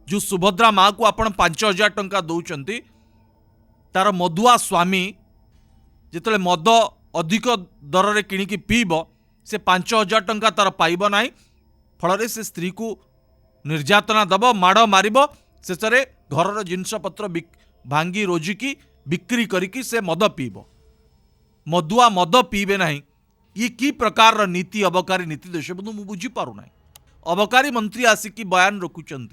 जो सुभद्रा माँ को आपण 5,000 टंका दौरान तार मदुआ स्वामी जिते मद अधिक दर में किणिकी पीब से 5,000 टंका तार पाइब ना फल से स्त्री को निर्यातना दब माड़ मार शेष घर जिनपतर भांगी रोजिकी बिक्री करिकी से मद पीब मदुआ मद पीबे ना ये कि प्रकार नीति अबकारी नीति देशबंधु मु बुझीपारूना अबकारी मंत्री आसिकी बयान रखुंट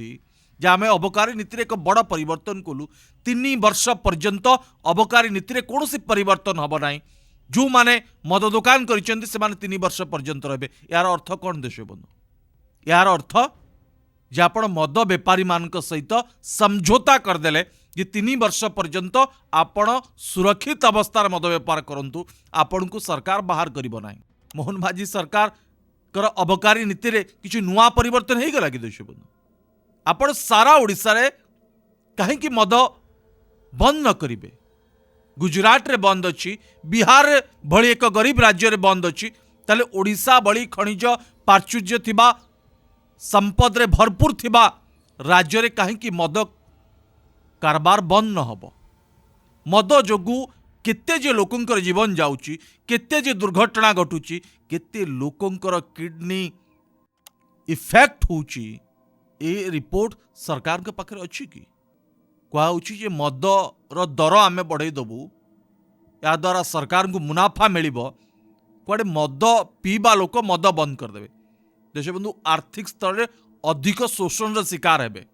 जे आम अबकारी नीति एक बड़ परिवर्तन कलु 3 वर्ष पर्यंत अबकारी नीति कौन परिवर्तन हम ना जो माने मद दुकान कर 3 वर्ष पर्यंत रे यार अर्थ कौन देशबंधु यार अर्थ जे आप मद बेपारी मान सहित समझौता करदेले जे 3 वर्ष पर्यंत आपण सुरक्षित अवस्था मद बेपार करूँ आपण को सरकार बाहर करिबो नाही। मोहन माझी सरकार कर अबकारी नीति रे किछि नुआ परिवर्तन हो गला कि देशबंधु आपण सारा ओडिसा रे कहीं मद बंद न करिवे। गुजरात रे बंद अच्छी बिहार भली एक गरीब राज्य रे बंद अच्छी ताले ओडिशा भली खनिज प्राचुर्य थिबा संपद रे भरपूर थिबा राज्य रे कहीं मद कारबार बंद न हब। मद जोगु केते जे लोकंकर जीवन जाउची केते जे दुर्घटना घटुची केते लोकंकर किडनी इफेक्ट होउची ए रिपोर्ट सरकार के पाखे अच्छी कि कहुची जे मद रो दर आमे बढ़ाई दबु या द्वारा सरकार को मुनाफा मिलिबो कुआडे मद पीबा लोक मद बंद करदेवे देशबंधु आर्थिक स्तर रे अधिक शोषण शिकार हेबे।